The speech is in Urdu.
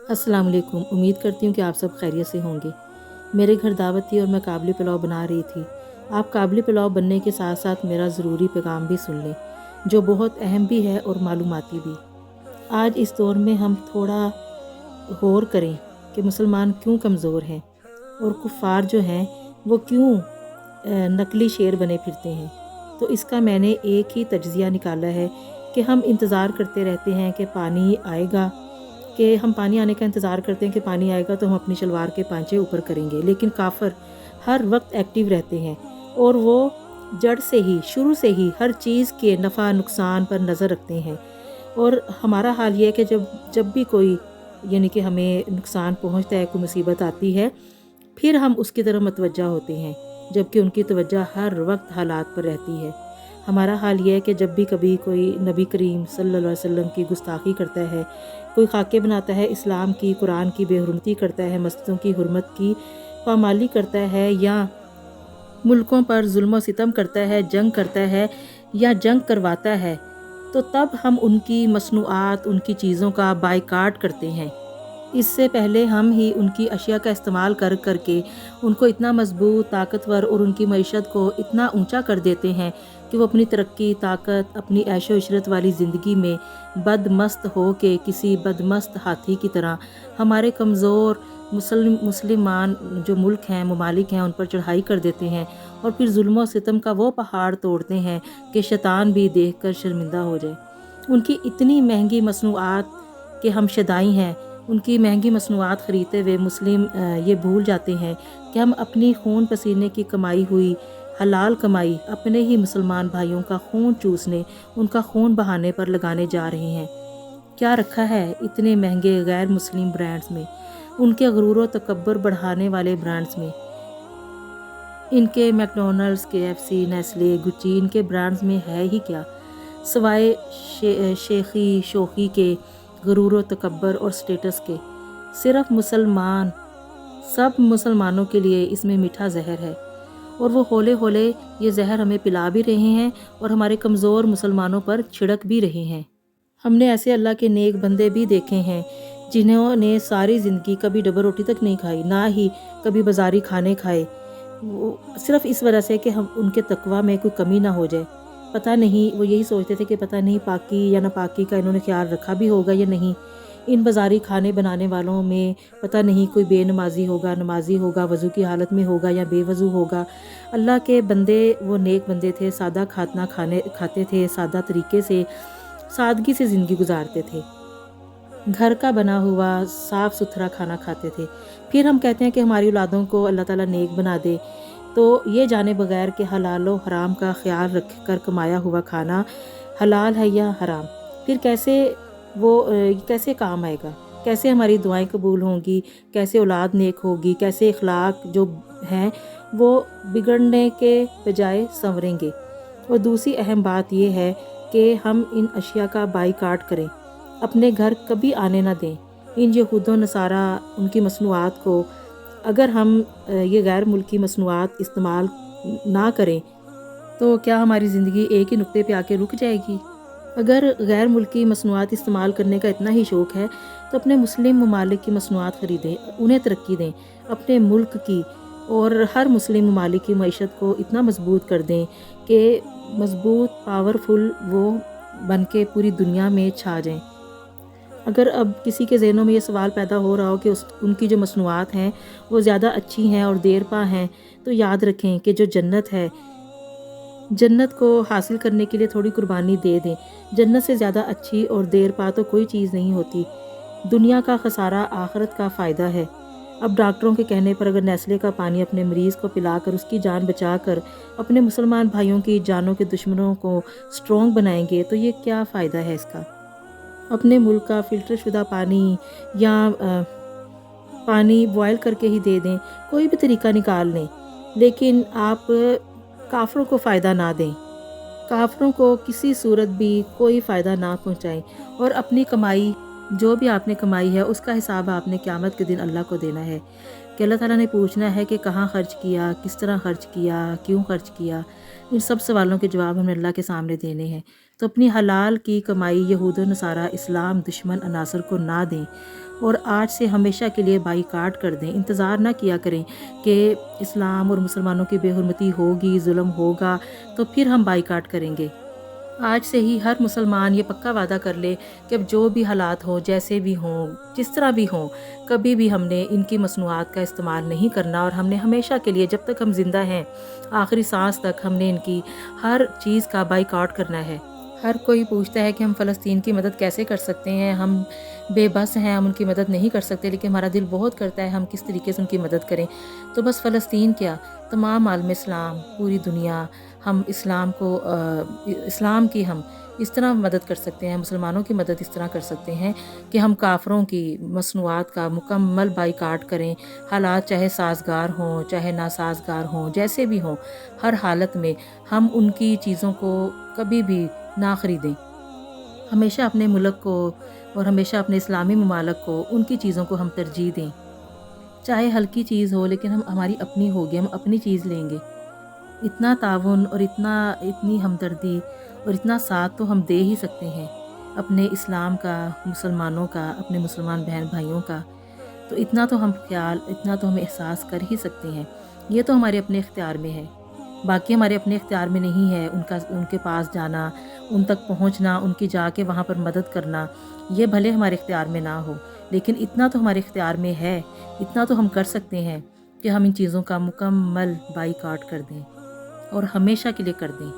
السلام علیکم۔ امید کرتی ہوں کہ آپ سب خیریت سے ہوں گے۔ میرے گھر دعوت تھی اور میں قابلی پلاؤ بنا رہی تھی۔ آپ قابلی پلاؤ بننے کے ساتھ ساتھ میرا ضروری پیغام بھی سن لیں، جو بہت اہم بھی ہے اور معلوماتی بھی۔ آج اس دور میں ہم تھوڑا غور کریں کہ مسلمان کیوں کمزور ہیں اور کفار جو ہیں وہ کیوں نقلی شیر بنے پھرتے ہیں۔ تو اس کا میں نے ایک ہی تجزیہ نکالا ہے کہ ہم انتظار کرتے رہتے ہیں کہ پانی آئے گا، کہ ہم پانی آنے کا انتظار کرتے ہیں کہ پانی آئے گا تو ہم اپنی شلوار کے پانچے اوپر کریں گے، لیکن کافر ہر وقت ایکٹیو رہتے ہیں اور وہ جڑ سے ہی، شروع سے ہی ہر چیز کے نفع نقصان پر نظر رکھتے ہیں۔ اور ہمارا حال یہ ہے کہ جب بھی کوئی یعنی کہ ہمیں نقصان پہنچتا ہے، کوئی مصیبت آتی ہے، پھر ہم اس کی طرف متوجہ ہوتے ہیں، جبکہ ان کی توجہ ہر وقت حالات پر رہتی ہے۔ ہمارا حال یہ ہے کہ جب بھی کبھی کوئی نبی کریم صلی اللہ علیہ وسلم کی گستاخی کرتا ہے، کوئی خاکے بناتا ہے، اسلام کی، قرآن کی بے حرمتی کرتا ہے، مسجدوں کی حرمت کی پامالی کرتا ہے، یا ملکوں پر ظلم و ستم کرتا ہے، جنگ کرتا ہے یا جنگ کرواتا ہے، تو تب ہم ان کی مصنوعات، ان کی چیزوں کا بائیکاٹ کرتے ہیں۔ اس سے پہلے ہم ہی ان کی اشیاء کا استعمال کر کر کے ان کو اتنا مضبوط، طاقتور اور ان کی معیشت کو اتنا اونچا کر دیتے ہیں کہ وہ اپنی ترقی، طاقت، اپنی عیش و عشرت والی زندگی میں بدمست ہو کے کسی بدمست ہاتھی کی طرح ہمارے کمزور مسلمان جو ملک ہیں، ممالک ہیں، ان پر چڑھائی کر دیتے ہیں، اور پھر ظلم و ستم کا وہ پہاڑ توڑتے ہیں کہ شیطان بھی دیکھ کر شرمندہ ہو جائے۔ ان کی اتنی مہنگی مصنوعات کہ ہم شدائی ہیں، ان کی مہنگی مصنوعات خریدتے ہوئے مسلم یہ بھول جاتے ہیں کہ ہم اپنی خون پسینے کی کمائی ہوئی حلال کمائی اپنے ہی مسلمان بھائیوں کا خون چوسنے، ان کا خون بہانے پر لگانے جا رہے ہیں۔ کیا رکھا ہے اتنے مہنگے غیر مسلم برانڈز میں، ان کے غرور و تکبر بڑھانے والے برانڈز میں، ان کے میکڈونلڈز، KFC، نیسلے، گچی، ان کے برانڈز میں ہے ہی کیا سوائے شیخی شوخی کے، غرور و تکبر اور سٹیٹس کے؟ صرف مسلمان، سب مسلمانوں کے لیے اس میں میٹھا زہر ہے، اور وہ ہولے ہولے یہ زہر ہمیں پلا بھی رہے ہیں اور ہمارے کمزور مسلمانوں پر چھڑک بھی رہے ہیں۔ ہم نے ایسے اللہ کے نیک بندے بھی دیکھے ہیں جنہوں نے ساری زندگی کبھی ڈبل روٹی تک نہیں کھائی، نہ ہی کبھی بازاری کھانے کھائے، صرف اس وجہ سے کہ ہم ان کے تقویٰ میں کوئی کمی نہ ہو جائے۔ پتہ نہیں، وہ یہی سوچتے تھے کہ پتہ نہیں پاکی یا ناپاکی کا انہوں نے خیال رکھا بھی ہوگا یا نہیں، ان بازاری کھانے بنانے والوں میں پتہ نہیں کوئی بے نمازی ہوگا، نمازی ہوگا، وضو کی حالت میں ہوگا یا بے وضو ہوگا۔ اللہ کے بندے وہ نیک بندے تھے، سادہ کھانا کھاتے تھے، سادہ طریقے سے، سادگی سے زندگی گزارتے تھے، گھر کا بنا ہوا صاف ستھرا کھانا کھاتے تھے۔ پھر ہم کہتے ہیں کہ ہماری اولادوں کو اللہ تعالیٰ نیک بنا دے، تو یہ جانے بغیر کہ حلال و حرام کا خیال رکھ کر کمایا ہوا کھانا حلال ہے یا حرام، پھر کیسے کام آئے گا، کیسے ہماری دعائیں قبول ہوں گی، کیسے اولاد نیک ہوگی، کیسے اخلاق جو ہیں وہ بگڑنے کے بجائے سنوریں گے۔ اور دوسری اہم بات یہ ہے کہ ہم ان اشیاء کا بائیکاٹ کریں، اپنے گھر کبھی آنے نہ دیں۔ ان یہود و نصارہ، ان کی مصنوعات کو اگر ہم یہ غیر ملکی مصنوعات استعمال نہ کریں تو کیا ہماری زندگی ایک ہی نقطے پہ آ کے رک جائے گی؟ اگر غیر ملکی مصنوعات استعمال کرنے کا اتنا ہی شوق ہے تو اپنے مسلم ممالک کی مصنوعات خریدیں، انہیں ترقی دیں، اپنے ملک کی اور ہر مسلم ممالک کی معیشت کو اتنا مضبوط کر دیں کہ مضبوط، پاورفل وہ بن کے پوری دنیا میں چھا جائیں۔ اگر اب کسی کے ذہنوں میں یہ سوال پیدا ہو رہا ہو کہ ان کی جو مصنوعات ہیں وہ زیادہ اچھی ہیں اور دیر پا ہیں، تو یاد رکھیں کہ جو جنت ہے، جنت کو حاصل کرنے کے لیے تھوڑی قربانی دے دیں۔ جنت سے زیادہ اچھی اور دیر پا تو کوئی چیز نہیں ہوتی۔ دنیا کا خسارہ آخرت کا فائدہ ہے۔ اب ڈاکٹروں کے کہنے پر اگر نیسلے کا پانی اپنے مریض کو پلا کر اس کی جان بچا کر اپنے مسلمان بھائیوں کی جانوں کے دشمنوں کو سٹرونگ بنائیں گے تو یہ کیا فائدہ ہے اس کا؟ اپنے ملک کا فلٹر شدہ پانی یا پانی بوائل کر کے ہی دے دیں، کوئی بھی طریقہ نکال لیں، لیکن آپ کافروں کو فائدہ نہ دیں، کافروں کو کسی صورت بھی کوئی فائدہ نہ پہنچائیں، اور اپنی کمائی جو بھی آپ نے کمائی ہے اس کا حساب آپ نے قیامت کے دن اللہ کو دینا ہے، کہ اللہ تعالیٰ نے پوچھنا ہے کہ کہاں خرچ کیا، کس طرح خرچ کیا، کیوں خرچ کیا۔ ان سب سوالوں کے جواب ہمیں اللہ کے سامنے دینے ہیں۔ تو اپنی حلال کی کمائی یہود و نصارہ، اسلام دشمن عناصر کو نہ دیں، اور آج سے ہمیشہ کے لیے بائیکاٹ کر دیں۔ انتظار نہ کیا کریں کہ اسلام اور مسلمانوں کی بے حرمتی ہوگی، ظلم ہوگا تو پھر ہم بائیکاٹ کریں گے۔ آج سے ہی ہر مسلمان یہ پکا وعدہ کر لے کہ اب جو بھی حالات ہوں، جیسے بھی ہوں، جس طرح بھی ہوں، کبھی بھی ہم نے ان کی مصنوعات کا استعمال نہیں کرنا، اور ہم نے ہمیشہ کے لیے جب تک ہم زندہ ہیں، آخری سانس تک ہم نے ان کی ہر چیز کا بائیکاٹ کرنا ہے۔ ہر کوئی پوچھتا ہے کہ ہم فلسطین کی مدد کیسے کر سکتے ہیں، ہم بے بس ہیں، ہم ان کی مدد نہیں کر سکتے، لیکن ہمارا دل بہت کرتا ہے ہم کس طریقے سے ان کی مدد کریں۔ تو بس فلسطین کیا، تمام عالم اسلام، پوری دنیا، ہم اسلام کی ہم اس طرح مدد کر سکتے ہیں، مسلمانوں کی مدد اس طرح کر سکتے ہیں کہ ہم کافروں کی مصنوعات کا مکمل بائیکاٹ کریں۔ حالات چاہے سازگار ہوں، چاہے ناسازگار ہوں، جیسے بھی ہوں، ہر حالت میں ہم ان کی چیزوں کو کبھی بھی نہ خریدیں۔ ہمیشہ اپنے ملک کو اور ہمیشہ اپنے اسلامی ممالک کو ان کی چیزوں کو ہم ترجیح دیں، چاہے ہلکی چیز ہو لیکن ہماری اپنی ہوگی، ہم اپنی چیز لیں گے۔ اتنا تعاون اور اتنی ہمدردی اور اتنا ساتھ تو ہم دے ہی سکتے ہیں اپنے اسلام کا، مسلمانوں کا، اپنے مسلمان بہن بھائیوں کا، تو اتنا تو ہم اتنا تو ہم احساس کر ہی سکتے ہیں۔ یہ تو ہمارے اپنے اختیار میں ہے، باقی ہمارے اپنے اختیار میں نہیں ہے ان کے پاس جانا، ان تک پہنچنا، ان کی جا کے وہاں پر مدد کرنا، یہ بھلے ہمارے اختیار میں نہ ہو، لیکن اتنا تو ہمارے اختیار میں ہے، اتنا تو ہم کر سکتے ہیں کہ ہم ان چیزوں کا مکمل بائیکاٹ کر دیں اور ہمیشہ کے لیے کر دیں۔